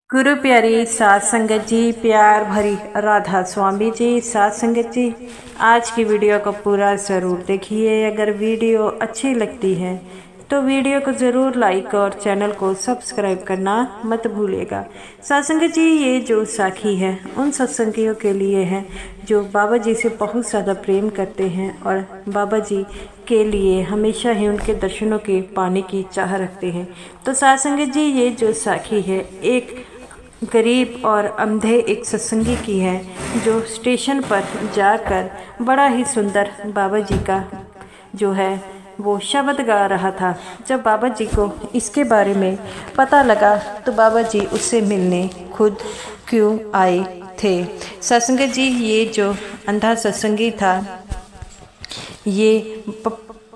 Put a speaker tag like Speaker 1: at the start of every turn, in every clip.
Speaker 1: गुरु प्यारी सात संगत जी, प्यार भरी राधा स्वामी जी, सात संगत जी, आज की वीडियो को पूरा ज़रूर देखिए। अगर वीडियो अच्छी लगती है तो वीडियो को ज़रूर लाइक और चैनल को सब्सक्राइब करना मत भूलिएगा। सात संगत जी, ये जो साखी है उन सत्संगियों के लिए है जो बाबा जी से बहुत ज़्यादा प्रेम करते हैं और बाबा जी के लिए हमेशा ही उनके दर्शनों के पाने की चाह रखते हैं। तो सात संगत जी, ये जो साखी है एक गरीब और अंधे एक सत्संगी की है जो स्टेशन पर जाकर बड़ा ही सुंदर बाबा जी का जो है वो शब्द गा रहा था। जब बाबा जी को इसके बारे में पता लगा तो बाबा जी उससे मिलने खुद क्यों आए थे। सत्संगी जी, ये जो अंधा सत्संगी था ये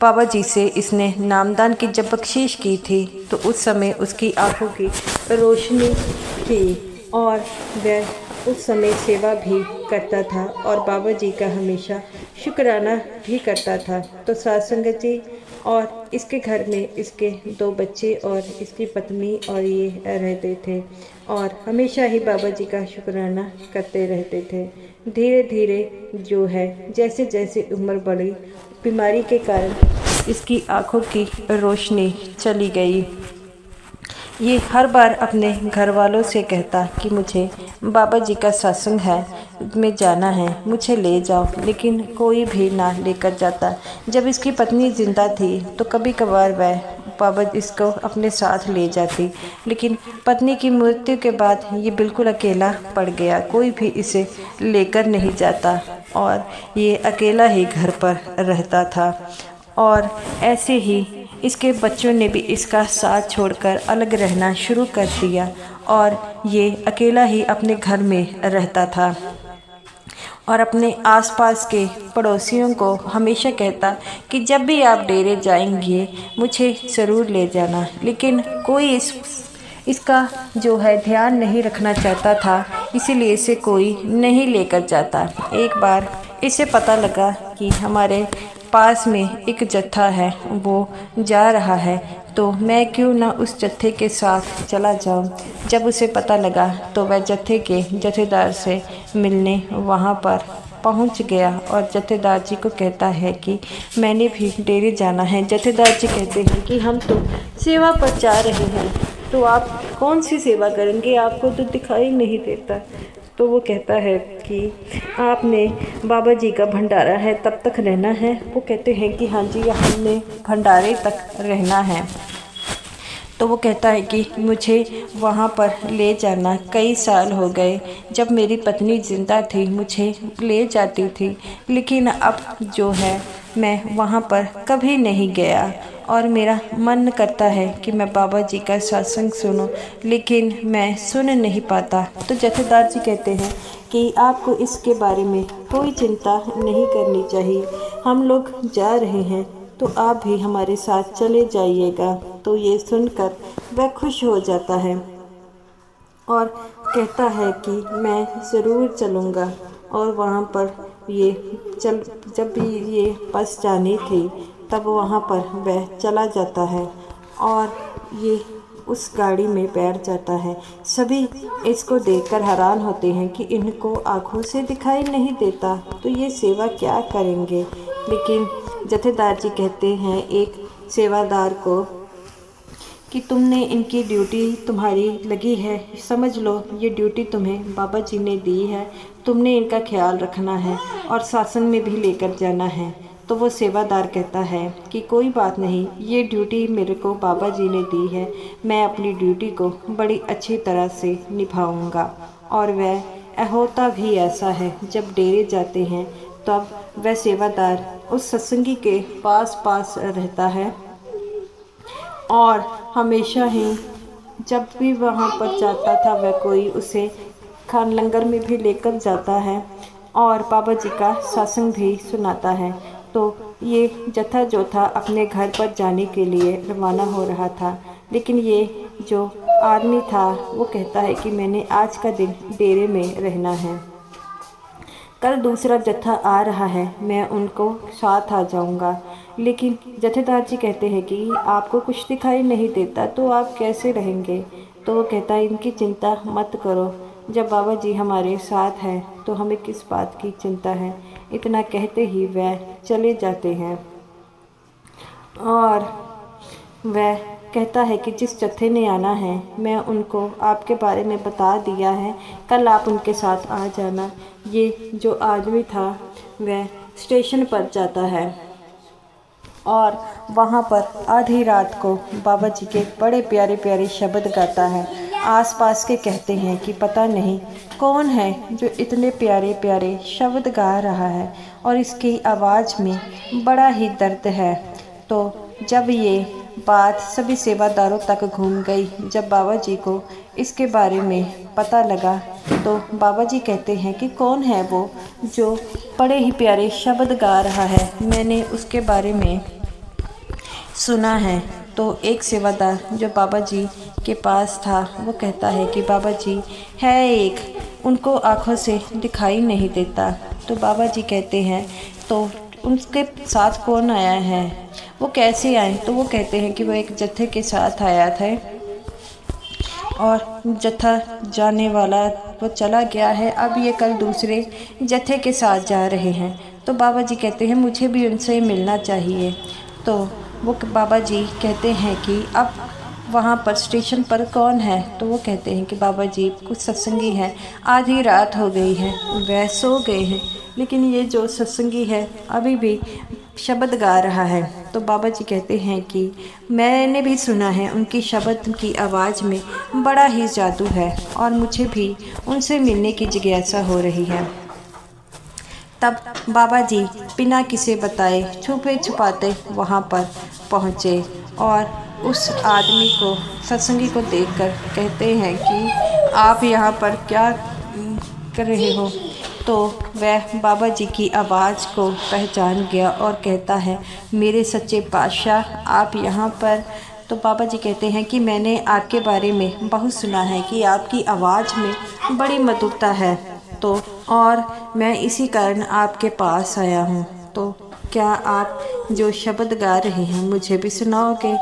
Speaker 1: बाबा जी से इसने नामदान की जब बख्शीश की थी तो उस समय उसकी आंखों की रोशनी थी और वह उस समय सेवा भी करता था और बाबा जी का हमेशा शुक्राना भी करता था। तो सात संगत जी, और इसके घर में इसके 2 बच्चे और इसकी पत्नी और ये रहते थे और हमेशा ही बाबा जी का शुक्राना करते रहते थे। धीरे धीरे जो है जैसे जैसे उम्र बढ़ी, बीमारी के कारण इसकी आंखों की रोशनी चली गई। ये हर बार अपने घर वालों से कहता कि मुझे बाबा जी का सत्संग है में जाना है, मुझे ले जाओ, लेकिन कोई भी ना लेकर जाता। जब इसकी पत्नी जिंदा थी तो कभी कभार वह बाबा इसको अपने साथ ले जाती, लेकिन पत्नी की मृत्यु के बाद ये बिल्कुल अकेला पड़ गया, कोई भी इसे लेकर नहीं जाता और ये अकेला ही घर पर रहता था। और ऐसे ही इसके बच्चों ने भी इसका साथ छोड़कर अलग रहना शुरू कर दिया और ये अकेला ही अपने घर में रहता था और अपने आसपास के पड़ोसियों को हमेशा कहता कि जब भी आप डेरे जाएंगे मुझे ज़रूर ले जाना, लेकिन कोई इसका जो है ध्यान नहीं रखना चाहता था, इसीलिए इसे कोई नहीं लेकर जाता। एक बार इसे पता लगा कि हमारे पास में एक जत्था है वो जा रहा है, तो मैं क्यों ना उस जत्थे के साथ चला जाऊं। जब उसे पता लगा तो वह जत्थे के जत्थेदार से मिलने वहां पर पहुंच गया और जत्थेदार जी को कहता है कि मैंने भी डेरे जाना है। जत्थेदार जी कहते हैं कि हम तो सेवा पर जा रहे हैं, तो आप कौन सी सेवा करेंगे, आपको तो दिखाई नहीं देता। तो वो कहता है कि आपने बाबा जी का भंडारा है तब तक रहना है। वो कहते हैं कि हाँ जी, हमने भंडारे तक रहना है। तो वो कहता है कि मुझे वहाँ पर ले जाना, कई साल हो गए, जब मेरी पत्नी ज़िंदा थी मुझे ले जाती थी, लेकिन अब जो है मैं वहाँ पर कभी नहीं गया और मेरा मन करता है कि मैं बाबा जी का सत्संग सुनूं, लेकिन मैं सुन नहीं पाता। तो जत्थेदार जी कहते हैं कि आपको इसके बारे में कोई चिंता नहीं करनी चाहिए, हम लोग जा रहे हैं तो आप भी हमारे साथ चले जाइएगा। तो ये सुनकर वह खुश हो जाता है और कहता है कि मैं ज़रूर चलूँगा। और वहाँ पर ये जब भी ये बस जानी थी तब वहाँ पर वह चला जाता है और ये उस गाड़ी में बैठ जाता है। सभी इसको देखकर हैरान होते हैं कि इनको आँखों से दिखाई नहीं देता, तो ये सेवा क्या करेंगे। लेकिन जत्थेदार जी कहते हैं एक सेवादार को कि तुमने इनकी ड्यूटी तुम्हारी लगी है, समझ लो ये ड्यूटी तुम्हें बाबा जी ने दी है, तुमने इनका ख्याल रखना है और सत्संग में भी लेकर जाना है। तो वो सेवादार कहता है कि कोई बात नहीं, ये ड्यूटी मेरे को बाबा जी ने दी है, मैं अपनी ड्यूटी को बड़ी अच्छी तरह से निभाऊंगा। और वह होता भी ऐसा है, जब डेरे जाते हैं तब वह सेवादार उस सत्संगी के पास रहता है और हमेशा ही जब भी वहाँ पर जाता था वह कोई उसे खान लंगर में भी लेकर जाता है और बाबा जी का सत्संग भी सुनाता है। तो ये जत्था जो था अपने घर पर जाने के लिए रवाना हो रहा था, लेकिन ये जो आदमी था वो कहता है कि मैंने आज का दिन डेरे में रहना है, कल दूसरा जत्था आ रहा है, मैं उनको साथ आ जाऊंगा। लेकिन जत्थेदार जी कहते हैं कि आपको कुछ दिखाई नहीं देता तो आप कैसे रहेंगे। तो वो कहता है इनकी चिंता मत करो, जब बाबा जी हमारे साथ हैं तो हमें किस बात की चिंता है। इतना कहते ही वह चले जाते हैं और वह कहता है कि जिस जत्थे ने आना है मैं उनको आपके बारे में बता दिया है, कल आप उनके साथ आ जाना। ये जो आदमी था वह स्टेशन पर जाता है और वहाँ पर आधी रात को बाबा जी के बड़े प्यारे प्यारे शब्द गाता है। आसपास के कहते हैं कि पता नहीं कौन है जो इतने प्यारे प्यारे शब्द गा रहा है और इसकी आवाज़ में बड़ा ही दर्द है। तो जब ये बात सभी सेवादारों तक घूम गई, जब बाबा जी को इसके बारे में पता लगा तो बाबा जी कहते हैं कि कौन है वो जो बड़े ही प्यारे शब्द गा रहा है, मैंने उसके बारे में सुना है। तो एक सेवादार जो बाबा जी के पास था वो कहता है कि बाबा जी है एक, उनको आँखों से दिखाई नहीं देता। तो बाबा जी कहते हैं तो उनके साथ कौन आया है, वो कैसे आए। तो वो कहते हैं कि वो एक जत्थे के साथ आया था और जत्था जाने वाला वो चला गया है, अब ये कल दूसरे जत्थे के साथ जा रहे हैं। तो बाबा जी कहते हैं मुझे भी उनसे मिलना चाहिए। तो वो बाबा जी कहते हैं कि अब वहाँ पर स्टेशन पर कौन है। तो वो कहते हैं कि बाबा जी कुछ सत्संगी हैं, आधी रात हो गई है, वह सो गए हैं, लेकिन ये जो सत्संगी है अभी भी शब्द गा रहा है। तो बाबा जी कहते हैं कि मैंने भी सुना है उनकी शब्द की आवाज़ में बड़ा ही जादू है और मुझे भी उनसे मिलने की जिज्ञासा हो रही है। तब बाबा जी बिना किसी बताए छुपे छुपाते वहाँ पर पहुँचे और उस आदमी को, सत्संगी को देखकर कहते हैं कि आप यहाँ पर क्या कर रहे हो। तो वह बाबा जी की आवाज़ को पहचान गया और कहता है मेरे सच्चे पातशाह आप यहाँ पर। तो बाबा जी कहते हैं कि मैंने आपके बारे में बहुत सुना है कि आपकी आवाज़ में बड़ी मधुरता है, तो और मैं इसी कारण आपके पास आया हूँ। तो क्या आप जो शब्द गा रहे हैं मुझे भी सुनाओगे।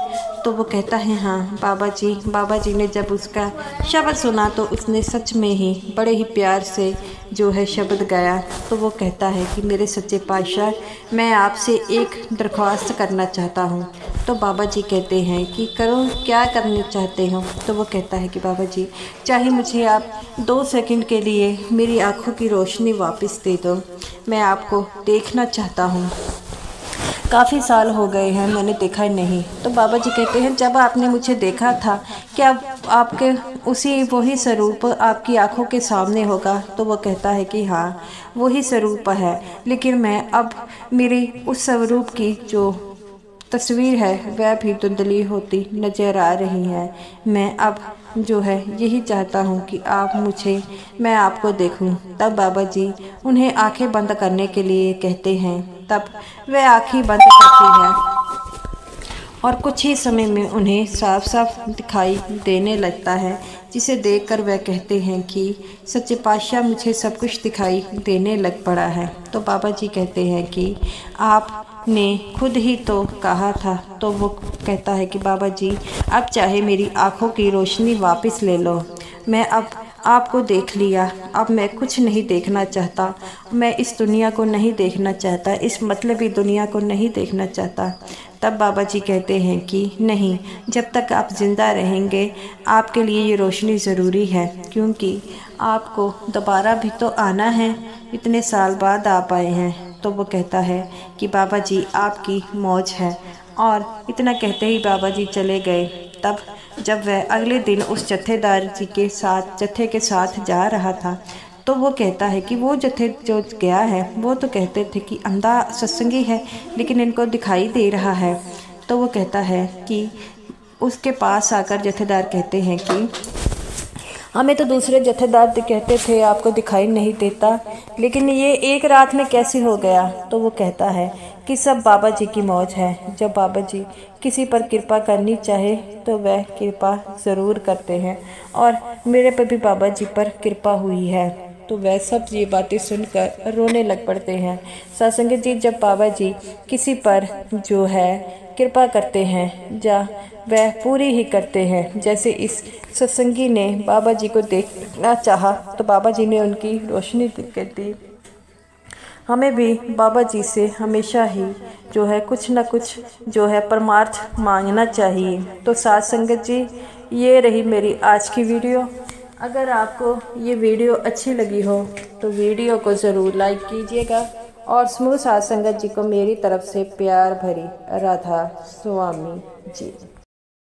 Speaker 1: तो वो कहता है हाँ बाबा जी। बाबा जी ने जब उसका शब्द सुना तो उसने सच में ही बड़े ही प्यार से जो है शब्द गाया। तो वो कहता है कि मेरे सच्चे पातशाह मैं आपसे एक दरख्वास्त करना चाहता हूँ। तो बाबा जी कहते हैं कि करो, क्या करना चाहते हो। तो वो कहता है कि बाबा जी चाहे मुझे आप 2 सेकंड के लिए मेरी आँखों की रोशनी वापस दे दो, मैं आपको देखना चाहता हूँ, काफ़ी साल हो गए हैं मैंने देखा ही नहीं। तो बाबा जी कहते हैं जब आपने मुझे देखा था क्या आपके उसी वही स्वरूप आपकी आंखों के सामने होगा। तो वो कहता है कि हाँ वही स्वरूप है, लेकिन मैं अब मेरी उस स्वरूप की जो तस्वीर है वह भी धुंधली होती नज़र आ रही है। मैं अब जो है यही चाहता हूँ कि आप मुझे, मैं आपको देखूँ। तब बाबा जी उन्हें आंखें बंद करने के लिए कहते हैं, तब वह आंखें बंद करती है और कुछ ही समय में उन्हें साफ साफ दिखाई देने लगता है, जिसे देखकर वह कहते हैं कि सच्चे पातशाह मुझे सब कुछ दिखाई देने लग पड़ा है। तो बाबा जी कहते हैं कि आपने खुद ही तो कहा था। तो वो कहता है कि बाबा जी अब चाहे मेरी आँखों की रोशनी वापस ले लो, मैं अब आपको देख लिया, अब मैं कुछ नहीं देखना चाहता, मैं इस दुनिया को नहीं देखना चाहता, इस मतलबी दुनिया को नहीं देखना चाहता। तब बाबा जी कहते हैं कि नहीं, जब तक आप ज़िंदा रहेंगे आपके लिए ये रोशनी ज़रूरी है, क्योंकि आपको दोबारा भी तो आना है, इतने साल बाद आप आए हैं। तो वो कहता है कि बाबा जी आपकी मौज है, और इतना कहते ही बाबा जी चले गए। तब जब वह अगले दिन उस जत्थेदार जी के साथ, जत्थे के साथ जा रहा था, तो वो कहता है कि वो जत्थे जो गया है वो तो कहते थे कि अंधा सत्संगी है, लेकिन इनको दिखाई दे रहा है। तो वो कहता है कि उसके पास आकर जत्थेदार कहते हैं कि हमें तो दूसरे जत्थेदार कहते थे आपको दिखाई नहीं देता, लेकिन ये एक रात में कैसे हो गया। तो वो कहता है कि सब बाबा जी की मौज है, जब बाबा जी किसी पर कृपा करनी चाहे तो वह कृपा ज़रूर करते हैं, और मेरे पर भी बाबा जी पर कृपा हुई है। तो वह सब ये बातें सुनकर रोने लग पड़ते हैं। सत्संग जी जब बाबा जी किसी पर जो है कृपा करते हैं या वह पूरी ही करते हैं। जैसे इस सत्संगी ने बाबा जी को देखना चाहा तो बाबा जी ने उनकी रोशनी कर दी। हमें भी बाबा जी से हमेशा ही जो है कुछ ना कुछ जो है परमार्थ मांगना चाहिए। तो साथ संगत जी, ये रही मेरी आज की वीडियो। अगर आपको ये वीडियो अच्छी लगी हो तो वीडियो को ज़रूर लाइक कीजिएगा और समूह साथ संगत जी को मेरी तरफ से प्यार भरी राधा स्वामी जी।